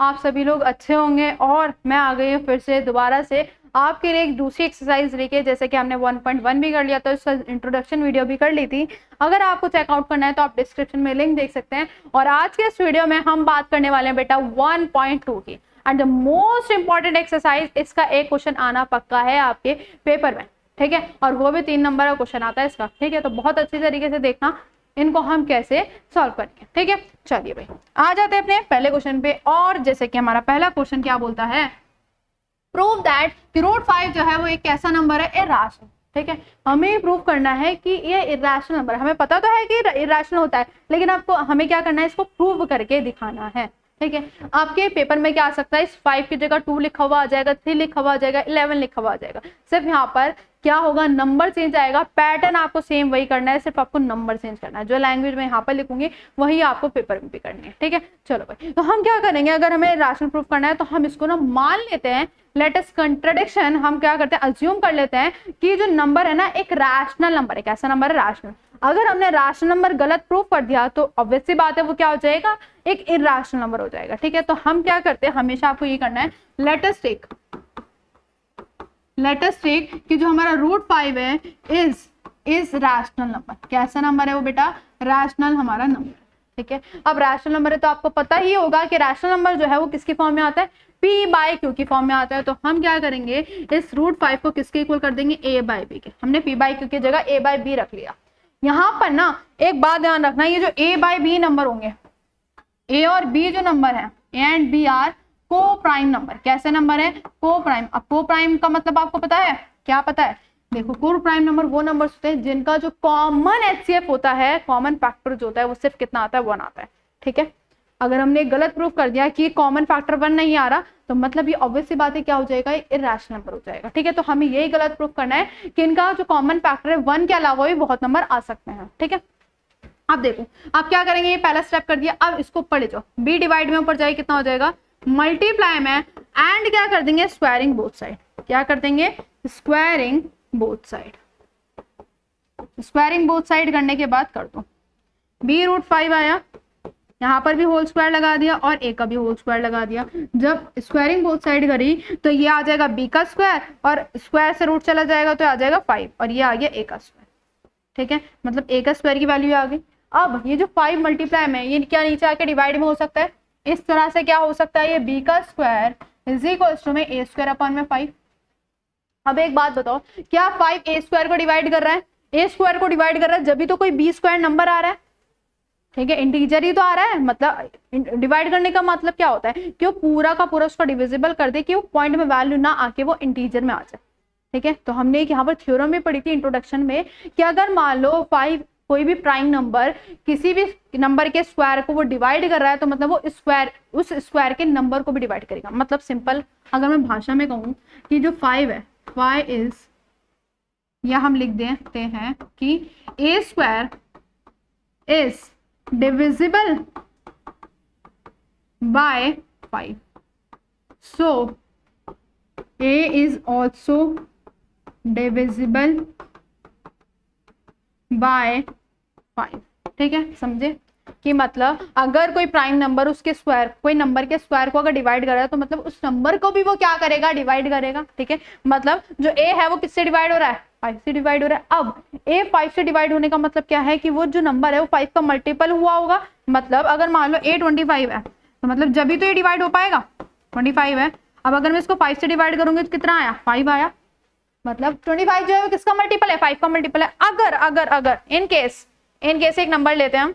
आप सभी लोग अच्छे होंगे। और मैं आ गई हूँ फिर से दोबारा से आपके लिए एक दूसरी एक्सरसाइज लेके। जैसे कि हमने 1.1 भी कर लिया था, इसका इंट्रोडक्शन वीडियो भी कर ली थी। अगर आपको चेकआउट करना है तो आप डिस्क्रिप्शन में लिंक देख सकते हैं। और आज के इस वीडियो में हम बात करने वाले हैं बेटा 1.2 की। And the most important exercise, इसका एक क्वेश्चन आना पक्का है आपके पेपर में, ठीक है। और वो भी 3 नंबर का क्वेश्चन आता है इसका, ठीक है। तो बहुत अच्छी तरीके से देखना इनको हम कैसे सॉल्व करेंगे, ठीक है। चलिए भाई आ जाते हैं अपने पहले क्वेश्चन पे। और जैसे कि हमारा पहला क्वेश्चन क्या बोलता है, प्रूव दैट कि रूट 5 जो है वो एक कैसा नंबर है, इरैशनल, ठीक है। हमें प्रूव करना है कि ये इरैशनल नंबर है। हमें पता तो है कि इरैशनल होता है, लेकिन आपको हमें क्या करना है, इसको प्रूव करके दिखाना है, ठीक है। आपके पेपर में क्या आ सकता है, इस 5 की जगह 2 लिखा हुआ आ जाएगा, 3 लिखा हुआ आ जाएगा, 11 लिखा हुआ आ जाएगा। सिर्फ यहाँ पर क्या होगा, नंबर चेंज आएगा, पैटर्न आपको सेम वही करना है, सिर्फ आपको नंबर चेंज करना है। जो लैंग्वेज में यहाँ पर लिखूंगी वही आपको पेपर में भी करनी है, ठीक है। चलो भाई, तो हम क्या करेंगे, अगर हमें रैशनल प्रूफ करना है तो हम इसको ना मान लेते हैं, लेटेस्ट कंट्रडिक्शन हम क्या करते हैं, अज्यूम कर लेते हैं कि जो नंबर है ना एक रैशनल नंबर है। कैसा नंबर है, रैशनल। अगर हमने रैशनल नंबर गलत प्रूफ कर दिया तो ऑब्वियस सी बात है वो क्या हो जाएगा, एक इरैशनल नंबर हो जाएगा, ठीक है। तो हम क्या करते हैं, हमेशा आपको ये करना है, लेटेस्ट टेक कि जो हमारा रूट 5 है इज रैशनल नंबर। कैसा नंबर है वो बेटा, रैशनल हमारा नंबर, ठीक है। अब रैशनल नंबर है तो आपको पता ही होगा कि रैशनल नंबर जो है वो किसकी फॉर्म में आता है, p/q की फॉर्म में आता है। तो हम क्या करेंगे, इस रूट 5 को किसके इक्वल कर देंगे, a/b के। हमने p/q की जगह a/b रख लिया। यहाँ पर ना एक बात ध्यान रखना, ये जो a/b नंबर होंगे, a और b जो नंबर है, a एंड b आर को प्राइम नंबर। कैसे नंबर है, को प्राइम। अब को प्राइम का मतलब आपको पता है, क्या पता है, देखो को प्राइम नंबर वो नंबर होते हैं जिनका जो कॉमन एचसीएफ होता है, कॉमन फैक्टर जो होता है वो सिर्फ कितना आता है, 1 आता है, ठीक है। अगर हमने गलत प्रूफ कर दिया कि कॉमन फैक्टर 1 नहीं आ रहा तो मतलब ये ऑब्वियस सी बात है क्या हो जाएगा, इरैशनल नंबर हो जाएगा, ठीक है। तो हमें यही गलत प्रूफ करना है कि इनका जो कॉमन फैक्टर है 1 के अलावा भी बहुत नंबर आ सकते हैं, ठीक है। अब देखो आप क्या करेंगे, ये पहला स्टेप कर दिया। अब इसको ऊपर ले जाओ, b डिवाइड में ऊपर जाए कितना हो जाएगा, मल्टीप्लाई में एंड क्या कर देंगे, स्क्वायरिंग बोथ साइड। क्या कर देंगे, squaring both side. Squaring both side करने के बाद कर दो, b√5 आया, यहाँ पर भी होल स्क्वायर लगा दिया और a का भी होल स्क्वायर लगा दिया। जब स्क्वायरिंग बोथ साइड करी तो ये आ जाएगा b का स्क्वायर और स्क्वायर से रूट चला जाएगा तो आ जाएगा 5 और ये आ गया a का स्क्वायर, ठीक है। मतलब a का स्क्वायर की वैल्यू आ गई। अब ये जो 5 मल्टीप्लाई में ये क्या नीचे आके डिवाइड में हो सकता है, इस तरह से क्या हो सकता है, ये b का स्क्वायर इज इक्वल टू में a²/5। अब एक बात बताओ, क्या 5 a² को डिवाइड कर रहा है, a² को डिवाइड कर रहा है, जब भी तो कोई b² नंबर आ रहा है, ठीक है, इंटीजर ही तो आ रहा है। मतलब डिवाइड करने का मतलब क्या होता है कि वो पूरा का पूरा उसका डिविजिबल कर दे कि वो पॉइंट में वैल्यू ना आके वो इंटीजर में आ जाए, ठीक है। तो हमने यहाँ पर थ्योरम में पढ़ी थी इंट्रोडक्शन में कि अगर मान लो 5 कोई भी प्राइम नंबर किसी भी नंबर के स्क्वायर को वो डिवाइड कर रहा है तो मतलब वो स्क्वायर उस स्क्वायर के नंबर को भी डिवाइड करेगा। मतलब सिंपल अगर मैं भाषा में कहूँ कि जो 5 है, 5 इज, या हम लिख देते हैं कि a² is divisible by 5, so a is also divisible by 5, ठीक है। समझे कि मतलब अगर कोई प्राइम नंबर उसके स्क्वायर, कोई नंबर के स्क्वायर को अगर डिवाइड कर रहा है तो मतलब उस नंबर को भी वो क्या करेगा, डिवाइड करेगा, ठीक है। मतलब जो a है वो किससे डिवाइड हो रहा है, 5 से डिवाइड हो रहा है। अब a 5 से डिवाइड होने का मतलब क्या है कि वो जो नंबर है वो 5 का मल्टीपल हुआ होगा। मतलब अगर मान लो a 25 है तो मतलब जब भी तो ये डिवाइड हो पाएगा, 25 है। अब अगर मैं इसको 5 से डिवाइड करूंगी तो कितना आया, 5 आया। मतलब 25 जो है वो किसका मल्टीपल है, 5 का मल्टीपल है। अगर अगर अगर इन केस एक नंबर लेते हैं हम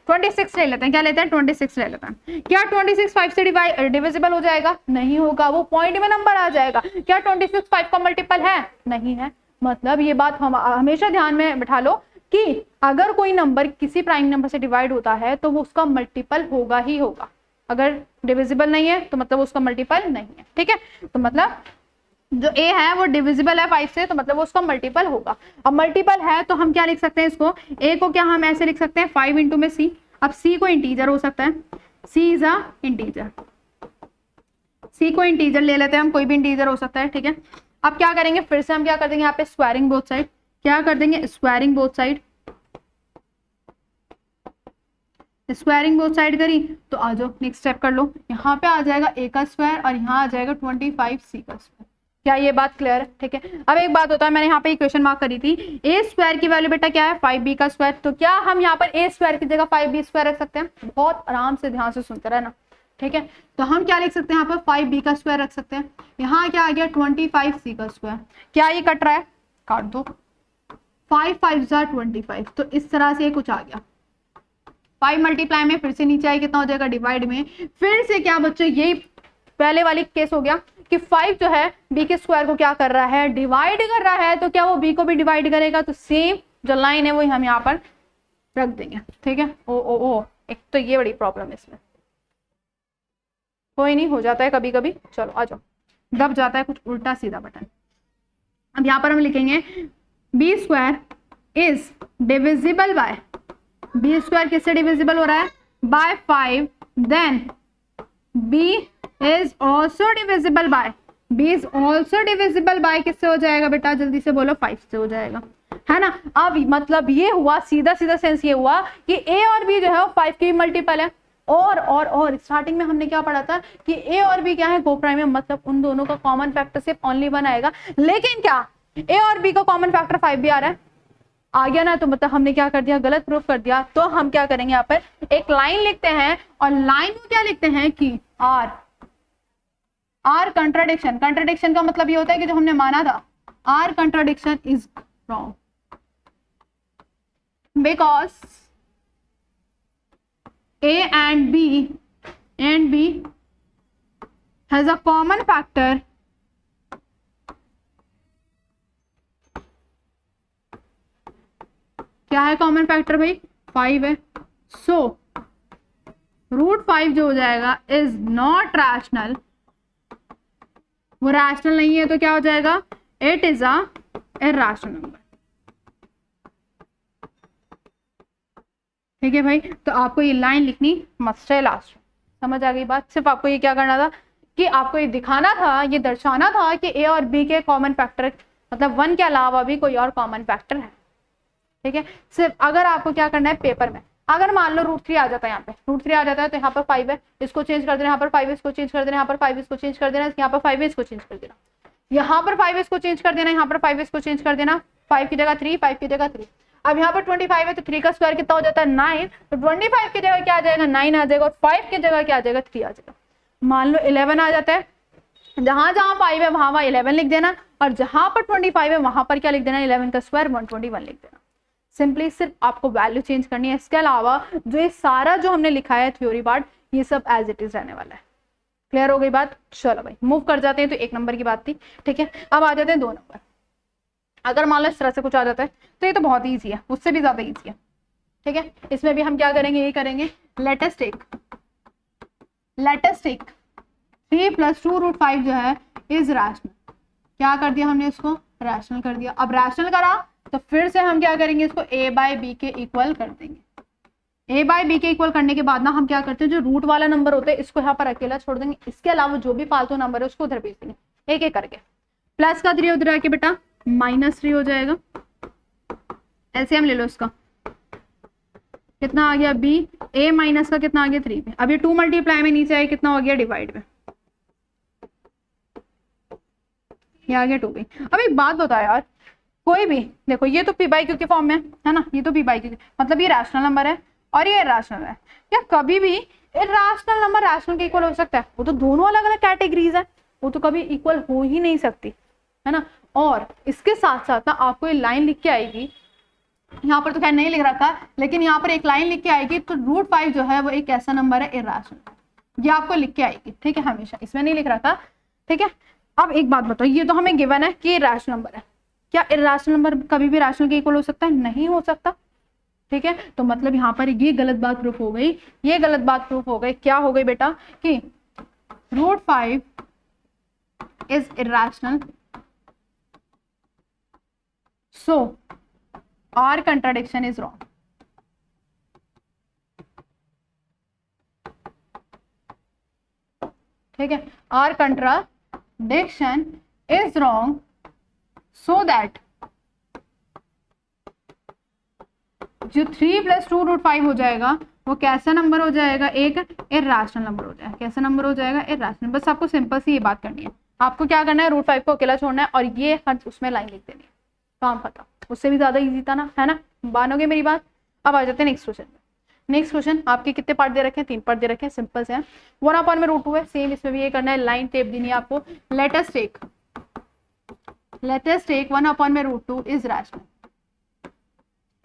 26 ले लेते हैं, क्या लेते हैं, 26 ले लेते हैं। क्या 26 5 से डिविजिबल हो जाएगा, नहीं होगा, वो पॉइंट में नंबर आ जाएगा। क्या 26 5 का मल्टीपल है, नहीं है। मतलब ये बात हम हमेशा ध्यान में बिठा लो कि अगर कोई नंबर किसी प्राइम नंबर से डिवाइड होता है तो वो उसका मल्टीपल होगा ही होगा। अगर डिविजिबल नहीं है तो मतलब उसका मल्टीपल नहीं है, ठीक है। तो मतलब जो a है वो डिविजिबल है 5 से तो मतलब वो उसका मल्टीपल होगा। अब मल्टीपल है तो हम क्या लिख सकते हैं, इसको a को क्या हम ऐसे लिख सकते हैं 5 इंटू में c। अब c को इंटीजर हो सकता है, c is a integer, c को इंटीजर ले लेते हैं हम, कोई भी इंटीजर हो सकता है, ठीक है। अब क्या करेंगे, फिर से हम क्या कर देंगे यहाँ पे स्क्वायरिंग बोथ साइड। क्या कर देंगे, squaring both side. Squaring both side करी तो आ जाओ नेक्स्ट स्टेप कर लो, यहाँ पे आ जाएगा a का स्क्वायर और यहाँ आ जाएगा 25c का स्क्वायर। क्या ये बात क्लियर है? ठीक है। अब एक बात होता है, मैंने यहाँ पे इक्वेशन मार्क करी थी, a स्क्वायर की वैल्यू बेटा क्या है 5b का स्क्वायर, तो क्या हम यहाँ पर a स्क्वायर की जगह 5b स्क्वायर रख सकते हैं? बहुत आराम से ध्यान से सुनते रहना, ठीक है। तो हम क्या लिख सकते हैं यहाँ पर 5b का स्क्वायर रख सकते हैं। यहाँ क्या आ गया 25c का स्क्वायर। क्या ये कट रहा है? काट दो, 5 5 25, तो इस तरह से कुछ आ गया। 5 मल्टीप्लाई में फिर से नीचे आए कितना हो जाएगा डिवाइड में, फिर से क्या बच्चों यही पहले वाली केस हो गया कि 5 जो है b के स्क्वायर को क्या कर रहा है डिवाइड कर रहा है, तो क्या वो b को भी डिवाइड करेगा, तो सेम जो लाइन है वो हम यहाँ पर रख देंगे, ठीक है। ओ ओ ओ एक तो ये बड़ी प्रॉब्लम है इसमें, कोई नहीं हो जाता है कभी कभी, चलो आ जाओ, दब जाता है कुछ उल्टा सीधा बटन। अब यहाँ पर हम लिखेंगे B square is divisible by, B square किससे डिविजिबल हो रहा है? By 5, then B is also divisible by, B is also divisible by किससे हो जाएगा बेटा? जल्दी से बोलो 5 से हो जाएगा, है ना। अब मतलब ये हुआ सीधा सीधा सेंस ये हुआ कि a और b जो है वो 5 की मल्टीपल है, और स्टार्टिंग में हमने क्या पढ़ा था कि a और b क्या है कोप्राइम है, मतलब उन दोनों का कॉमन फैक्टर सिर्फ ओनली 1 आएगा, लेकिन क्या a और b का कॉमन फैक्टर 5 भी आ रहा है, आ गया ना, तो मतलब हमने क्या कर दिया गलत प्रूफ कर दिया। तो हम क्या करेंगे यहाँ पर एक लाइन लिखते हैं और लाइन में क्या लिखते हैं कि आर कंट्राडिक्शन, कंट्राडिक्शन का मतलब ये होता है कि जो हमने माना था our contradiction is wrong because A and B has a common factor क्या है कॉमन फैक्टर भाई? 5 है। सो √5 जो हो जाएगा इज नॉट रैशनल, वो रैशनल नहीं है, तो क्या हो जाएगा? It is a irrational number, ठीक है भाई। तो आपको ये लाइन लिखनी मस्ट है लास्ट, समझ आ गई बात? सिर्फ आपको ये क्या करना था कि आपको ये दिखाना था, ये दर्शाना था कि a और b के कॉमन फैक्टर मतलब 1 के अलावा भी कोई और कॉमन फैक्टर है, ठीक है। सिर्फ अगर आपको क्या करना है पेपर में, अगर मान लो √3 आ जाता है, यहाँ पे √3 आ जाता है, तो यहाँ पर 5 है, इसको चेंज कर देना, यहाँ पर 5 इसको चेंज कर देना, यहाँ पर 5 इसको चेंज कर देना, यहाँ पर 5 इसको चेंज कर देना, यहाँ पर 5 इसको चेंज कर देना, यहाँ पर 5 इसको चेंज कर देना, 5 की जगह 3, 5 की जगह 3। अब यहाँ पर 25 है तो 3 का स्क्वायर कितना हो जाता है 9, तो 25 की जगह क्या आ जाएगा 9 आ जाएगा, और 5 की जगह क्या आ जाएगा 3 आ जाएगा। मान लो 11 आ जाता है, जहां जहां 5 है वहां 11 लिख देना, और जहां पर 25 है वहां पर क्या लिख देना 11 का स्क्वायर 121 लिख देना। सिंपली सिर्फ आपको वैल्यू चेंज करनी है, इसके अलावा जो ये सारा जो हमने लिखा है थ्योरी पार्ट ये सब एज इट इज रहने वाला है। क्लियर हो गई बात? चलो भाई मूव कर जाते हैं। तो 1 नंबर की बात थी, ठीक है। अब आ जाते हैं 2 नंबर। अगर मान लो इस तरह से कुछ आ जाता है तो ये तो बहुत ईजी है, उससे भी ज्यादा ईजी है, ठीक है। इसमें भी हम क्या करेंगे, ये करेंगे लेट अस टेक 3 + 2 √5 जो है इज रैशनल। क्या कर दिया हमने, इसको रैशनल कर दिया। अब रैशनल करा तो फिर से हम क्या करेंगे, इसको a/b के इक्वल कर देंगे। a/b के इक्वल करने के बाद ना हम क्या करते हैं, जो रूट वाला नंबर होता है इसको यहाँ पर अकेला छोड़ देंगे, इसके अलावा जो भी फालतू नंबर है उसको उधर भेज देंगे एक एक करके। प्लस का 3 उधर आके बेटा -3 हो जाएगा, एलसीएम ले लो इसका, कितना आ गया b, a माइनस का कितना आ गया 3 पे। अब ये 2 मल्टीप्लाई में नीचे आए कितना हो गया डिवाइड में, ये आ गया 2b। अब एक बात बता यार, कोई भी देखो ये तो p/q के फॉर्म में है ना, ये तो p/q मतलब ये रैशनल नंबर है और ये इरैशनल है, क्या कभी भी इरैशनल नंबर रैशनल के इक्वल हो सकता है? वो तो दोनों अलग अलग कैटेगरीज है, वो तो कभी इक्वल हो ही नहीं सकती, है ना। और इसके साथ साथ ना आपको ये लाइन लिख के आएगी, यहाँ पर तो खैर नहीं लिख रखा, लेकिन यहाँ पर एक लाइन लिख के आएगी, तो √5 जो है वो एक ऐसा नंबर है इरैशनल, ये आपको लिख के आएगी, ठीक है, हमेशा, इसमें नहीं लिख रखा, ठीक है। अब एक बात बताओ, ये तो हमें गिवन है कि रैशनल नंबर है, क्या इरैशनल नंबर कभी भी रैशनल के इक्वल हो सकता है? नहीं हो सकता, ठीक है। तो मतलब यहाँ पर ये गलत बात प्रूफ हो गई, ये गलत बात प्रूफ हो गई। क्या हो गई बेटा कि √5 is irrational, so our contradiction is wrong. ठीक है, our contradiction is wrong so that जो 3 + 2 √5 हो जाएगा वो कैसा नंबर हो जाएगा, एक इर्रेशनल नंबर हो जाएगा। कैसा नंबर हो जाएगा, इर्रेशनल। बस आपको सिंपल सी ये बात करनी है, आपको क्या करना है, √5 को अकेला छोड़ना है और ये हर उसमें लाइन लिख देनी है, काम खत्म। उससे भी ज्यादा इजी था ना, है ना, मानोगे मेरी बात। अब आ जाते हैं नेक्स्ट क्वेश्चन में। नेक्स्ट क्वेश्चन आपके कितने पार्ट दे रखे हैं, 3 पार्ट दे रखे हैं, सिंपल से है। 1/√2 है, सेम इसमें भी ये करना है, लाइन टेप देनी है आपको। Let us take 1/√2 is rational.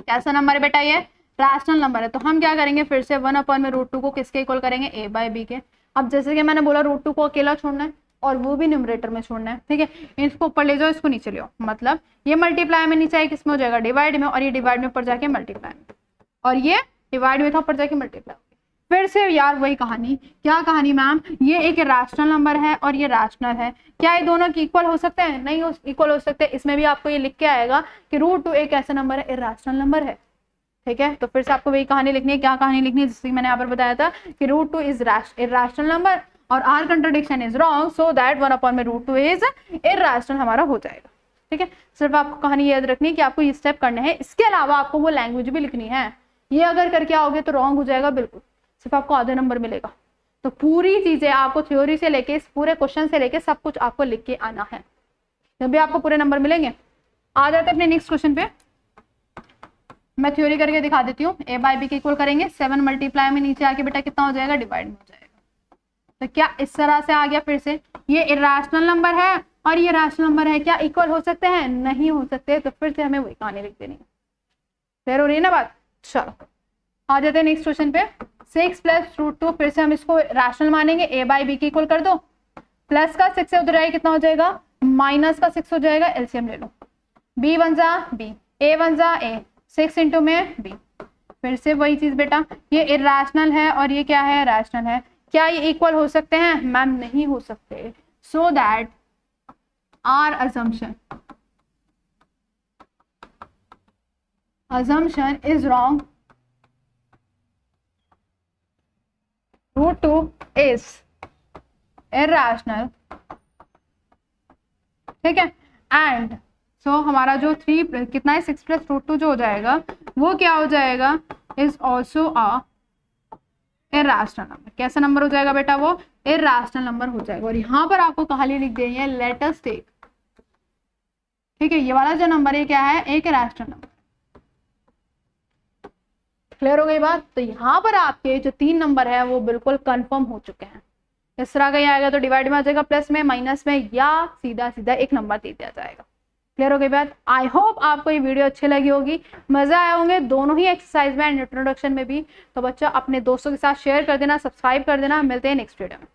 कैसा नंबर है बेटा, ये रैशनल नंबर है। तो हम क्या करेंगे, फिर से 1/√2 को किसके इक्वल करेंगे, a/b के। अब जैसे कि मैंने बोला √2 को अकेला छोड़ना है और वो भी न्यूमरेटर में छोड़ना है, ठीक है। इसको ऊपर ले जाओ, इसको नीचे ले आओ, मतलब ये मल्टीप्लाई में नीचे आए किसमें हो जाएगा, डिवाइड में, और ये डिवाइड में ऊपर जाके मल्टीप्लाई में, और ये डिवाइड में था ऊपर जाके मल्टीप्लाई। फिर से यार वही कहानी, क्या कहानी मैम, ये एक रैशनल नंबर है और ये रैशनल है, क्या ये दोनों की इक्वल हो सकते हैं, नहीं इक्वल हो सकते। इसमें भी आपको ये लिख के आएगा कि √2 एक ऐसा नंबर है, इर्रेशनल नंबर है, ठीक है। तो फिर से आपको वही कहानी लिखनी है, क्या कहानी लिखनी है, जिससे मैंने यहाँ पर बताया था कि √2 इज इर्रेशनल नंबर और our contradiction is wrong, so that 1/√2 is irrational हमारा हो जाएगा, ठीक है। सिर्फ आपको कहानी याद रखनी है कि आपको ये स्टेप करने हैं, इसके अलावा आपको वो लैंग्वेज भी लिखनी है। ये अगर करके आओगे तो रॉन्ग हो जाएगा बिल्कुल, सिर्फ आपको आधे नंबर मिलेगा। तो पूरी चीजें आपको थ्योरी से लेके इस पूरे क्वेश्चन से लेके सब कुछ आपको लिख के आना है, जब भी आपको पूरे नंबर मिलेंगे। आ जाते हैं अपने नेक्स्ट क्वेश्चन पे, मैं थ्योरी करके दिखा देती हूँ। a/b के इक्वल करेंगे, 7 मल्टीप्लाई में नीचे आके बेटा कितना हो जाएगा, डिवाइड में हो जाएगा। तो क्या इस तरह से आ गया, फिर से ये इर्रेशनल नंबर है और ये रैशनल नंबर है, क्या इक्वल हो सकते हैं, नहीं हो सकते। तो फिर से हमें वही कहानी लिख देनी है, क्लियर हो रही है ना बात। चलो आ जाते हैं नेक्स्ट क्वेश्चन पे। 6 + √2, फिर से हम इसको रैशनल मानेंगे, a/b के इक्वल कर दो। प्लस का 6 से उधर आए कितना हो जाएगा, माइनस का 6 हो जाएगा, एलसीएम ले लो, b वन जा b, a वन जा a, 6 इंटू में b। फिर से वही चीज बेटा, ये इर्रेशनल है और ये क्या है, रैशनल है, क्या ये इक्वल हो सकते हैं, मैम नहीं हो सकते। So that our assumption is wrong, √2 is irrational, ठीक है। एंड सो हमारा जो 3 कितना है, 6 + √2 जो हो जाएगा वो क्या हो जाएगा, is also a irrational number. कैसा नंबर हो जाएगा बेटा, वो इर्रेशनल नंबर हो जाएगा। और यहाँ पर आपको कहानी लिख देनी है, लेट अस टेक, ठीक है। ये वाला जो नंबर है क्या है, एक इर्रेशनल नंबर। क्लियर हो गई बात। तो यहाँ पर आपके जो 3 नंबर है वो बिल्कुल कंफर्म हो चुके हैं। इस तरह का ये आएगा तो डिवाइड में आ जाएगा, प्लस में, माइनस में, या सीधा सीधा एक नंबर दे दिया जाएगा। क्लियर हो गई बात। आई होप आपको ये वीडियो अच्छी लगी होगी, मजा आया होंगे दोनों ही एक्सरसाइज में एंड इंट्रोडक्शन में भी। तो बच्चा अपने दोस्तों के साथ शेयर कर देना, सब्सक्राइब कर देना। मिलते हैं नेक्स्ट वीडियो में।